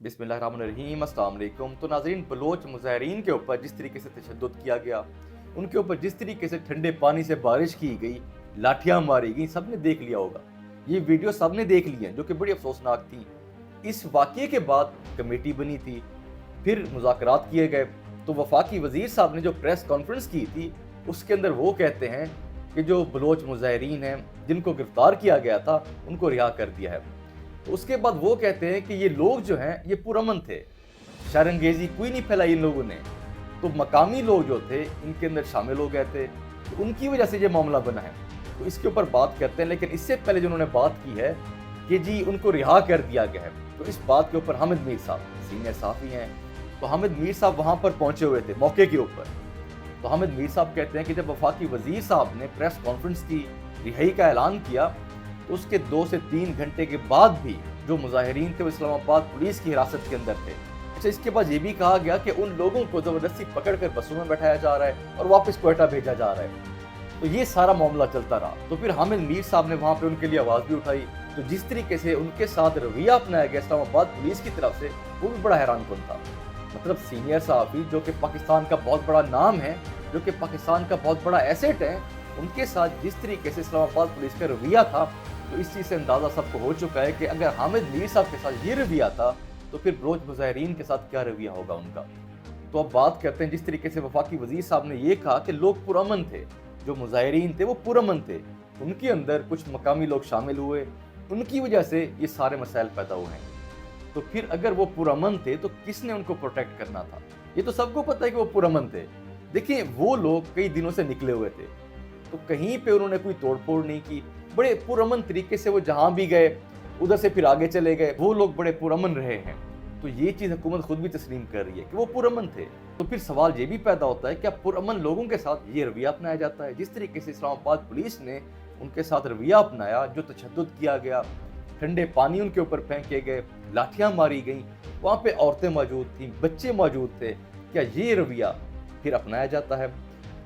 बिस्मिल्लाहिर्रहमानिर्रहीम, अस्सलाम वालेकुम। तो नाज़रीन, बलोच मुज़ाहिरीन के ऊपर जिस तरीके से तशद्दुद किया गया, उनके ऊपर जिस तरीके से ठंडे पानी से बारिश की गई, लाठियाँ मारी गई, सब ने देख लिया होगा। ये वीडियो सब ने देख ली हैं, जो कि बड़ी अफसोसनाक थी। इस वाक़ये के बाद कमेटी बनी थी, फिर मुज़ाकरात किए गए। तो वफाकी वज़ीर साहब ने जो प्रेस कॉन्फ्रेंस की थी, उसके अंदर वो कहते हैं कि जो बलोच मुज़ाहिरीन हैं, जिनको गिरफ़्तार किया गया था, उनको रिहा कर दिया है। तो उसके बाद वो कहते हैं कि ये लोग जो हैं ये पुरअमन थे, शरंगेज़ी कोई नहीं फैलाई इन लोगों ने। तो मकामी लोग जो थे इनके अंदर शामिल हो गए थे, तो उनकी वजह से ये मामला बना है। तो इसके ऊपर बात करते हैं, लेकिन इससे पहले जो उन्होंने बात की है कि जी उनको रिहा कर दिया गया है, तो इस बात के ऊपर हामिद मीर साहब सीनियर सहाफ़ी हैं, तो हामिद मीर साहब वहाँ पर पहुँचे हुए थे मौके के ऊपर। तो हामिद मीर साहब कहते हैं कि जब वफाकी वज़ीर साहब ने प्रेस कॉन्फ्रेंस की रिहाई का ऐलान किया, तो उसके 2 से 3 घंटे के बाद भी जो मुज़ाहिरीन थे वो इस्लामाबाद पुलिस की हिरासत के अंदर थे। अच्छा, इसके बाद ये भी कहा गया कि उन लोगों को ज़बरदस्ती पकड़कर बसों में बैठाया जा रहा है और वापस क्वेटा भेजा जा रहा है। तो ये सारा मामला चलता रहा। तो फिर हामिद मीर साहब ने वहाँ पे उनके लिए आवाज़ भी उठाई। तो जिस तरीके से उनके साथ रवैया अपनाया गया इस्लामाबाद पुलिस की तरफ से, वो भी बड़ा हैरानकुन था। मतलब सीनियर सहाफ़ी जो कि पाकिस्तान का बहुत बड़ा नाम है, जो कि पाकिस्तान का बहुत बड़ा एसेट है, उनके साथ जिस तरीके से इस्लामाबाद पुलिस का रवैया था, तो इस चीज़ से अंदाज़ा सबको हो चुका है कि अगर हामिद मीर साहब के साथ ये रवैया था, तो फिर बलोच मुज़ाहिरीन के साथ क्या रवैया होगा उनका। तो अब बात करते हैं जिस तरीके से वफाकी वज़ीर साहब ने ये कहा कि लोग पुरअमन थे, जो मुज़ाहिरीन थे वो पुरअमन थे, उनके अंदर कुछ मकामी लोग शामिल हुए, उनकी वजह से ये सारे मसाइल पैदा हुए हैं। तो फिर अगर वो पुरअमन थे तो किसने उनको प्रोटेक्ट करना था? ये तो सबको पता है कि वो पुरअमन थे। देखिए, वो लोग कई दिनों से निकले हुए थे, तो कहीं पे उन्होंने कोई तोड़फोड़ नहीं की। बड़े पुरअमन तरीके से वो जहाँ भी गए, उधर से फिर आगे चले गए। वो लोग बड़े पुरअमन रहे हैं। तो ये चीज़ हुकूमत खुद भी तस्लीम कर रही है कि वो पुरअमन थे। तो फिर सवाल ये भी पैदा होता है कि अब पुरअमन लोगों के साथ ये रवैया अपनाया जाता है। जिस तरीके से इस्लामाबाद पुलिस ने उनके साथ रवैया अपनाया, जो तशद्दुद किया गया, ठंडे पानी उनके ऊपर फेंके गए, लाठियाँ मारी गईं, वहाँ पे औरतें मौजूद थीं, बच्चे मौजूद थे, क्या ये रवैया फिर अपनाया जाता है?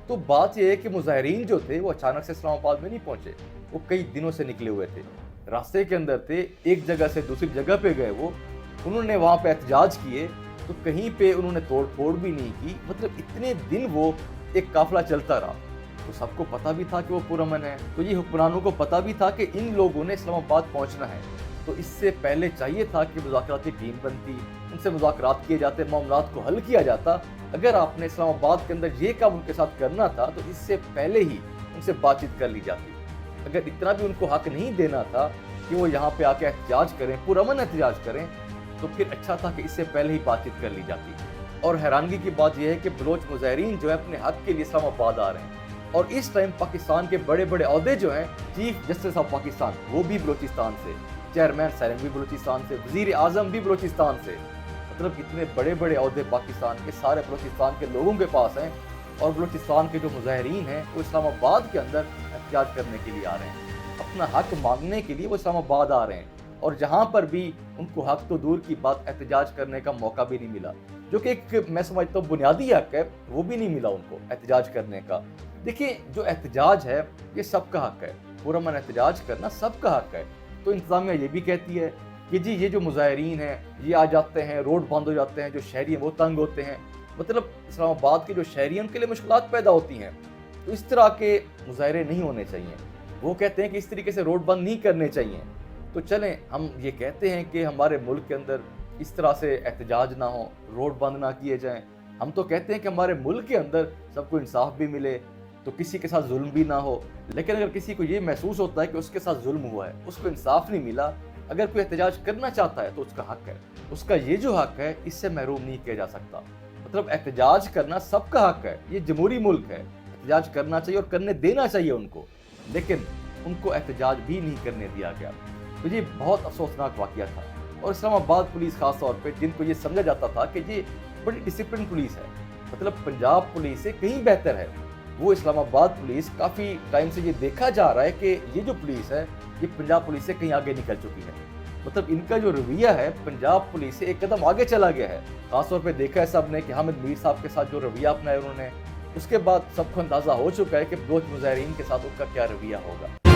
तो बात यह है कि मुज़ाहिरीन जो थे वो अचानक से इस्लामाबाद में नहीं पहुंचे, वो कई दिनों से निकले हुए थे, रास्ते के अंदर थे, एक जगह से दूसरी जगह पे गए वो, उन्होंने वहाँ पे एहतजाज किए, तो कहीं पे उन्होंने तोड़ फोड़ भी नहीं की। मतलब इतने दिन वो एक काफिला चलता रहा, तो सबको पता भी था कि वो पुरअमन है। तो ये हुक्मरानों को पता भी था कि इन लोगों ने इस्लामाबाद पहुँचना है। तो इससे पहले चाहिए था कि मुज़ाकराती टीम बनती, उनसे मुज़ाकरात किए जाते, मामलात को हल किया जाता। अगर आपने इस्लामाबाद के अंदर ये काम उनके साथ करना था, तो इससे पहले ही उनसे बातचीत कर ली जाती। अगर इतना भी उनको हक नहीं देना था कि वो यहाँ पे आके एहतजाज करें, पुरअमन एहतजाज करें, तो फिर अच्छा था कि इससे पहले ही बातचीत कर ली जाती। और हैरानगी की बात यह है कि बलोच मुज़ाहिरीन जो है अपने हक के लिए इस्लामाबाद आ रहे हैं, और इस टाइम पाकिस्तान के बड़े बड़े ओहदे जो हैं, चीफ जस्टिस ऑफ पाकिस्तान वो भी बलोचिस्तान से, चेयरमैन सैनिक भी बलोचिस्तान से, वज़ीर आज़म भी बलोचिस्तान से। मतलब इतने बड़े बड़े ओहदे पाकिस्तान के सारे बलोचिस्तान के लोगों के पास हैं, और बलोचिस्तान के जो मुज़ाहिरीन हैं वो इस्लामाबाद के अंदर एहतजाज करने के लिए आ रहे हैं, अपना हक मांगने के लिए वो इस्लामाबाद आ रहे हैं। और जहाँ पर भी उनको हक तो दूर की बात, एहतजाज करने का मौका भी नहीं मिला, जो कि एक मैं समझता हूँ बुनियादी हक है, वो भी नहीं मिला उनको एहतजाज करने का। देखिए, जो एहतजाज है ये सबका हक है, पुरअमन एहतजाज करना सबका हक है। तो इंतज़ामिया ये भी कहती है कि जी ये जो मुज़ाहिरीन हैं ये आ जाते हैं, रोड बंद हो जाते हैं, जो शहरी हैं वो तंग होते हैं, मतलब इस्लामाबाद के जो शहरी हैं उनके लिए मुश्किलात पैदा होती हैं। तो इस तरह के मुजाहरे नहीं होने चाहिए। वो कहते हैं कि इस तरीके से रोड बंद नहीं करने चाहिए। तो चलें, हम ये कहते हैं कि हमारे मुल्क के अंदर इस तरह से एहतजाज ना हो, रोड बंद ना किए जाएं। हम तो कहते हैं कि हमारे मुल्क के अंदर सबको इंसाफ भी मिले, तो किसी के साथ जुल्म भी ना हो। लेकिन अगर किसी को ये महसूस होता है कि उसके साथ जुल्म हुआ है, उसको इंसाफ नहीं मिला, अगर कोई एहतजाज करना चाहता है तो उसका हक है, उसका ये जो हक है इससे महरूम नहीं किया जा सकता। मतलब एहतजाज करना सबका हक है, ये जमहूरी मुल्क है, एहतजाज करना चाहिए और करने देना चाहिए उनको, लेकिन उनको एहतजाज भी नहीं करने दिया गया। तो ये बहुत अफसोसनाक वाक़या था। और इस्लामाबाद पुलिस ख़ास तौर पे, जिनको ये समझा जाता था कि ये बड़ी डिसिप्लिन पुलिस है, मतलब पंजाब पुलिस से कहीं बेहतर है, वो इस्लामाबाद पुलिस काफ़ी टाइम से ये देखा जा रहा है कि ये जो पुलिस है ये पंजाब पुलिस से कहीं आगे निकल चुकी है। मतलब इनका जो रवैया है पंजाब पुलिस से एक कदम आगे चला गया है। खासतौर पे देखा है सब ने कि हामिद मीर साहब के साथ जो रवैया अपनाया उन्होंने, उसके बाद सबको अंदाज़ा हो चुका है कि बलोच मुज़ाहिरीन के साथ उनका क्या रवैया होगा।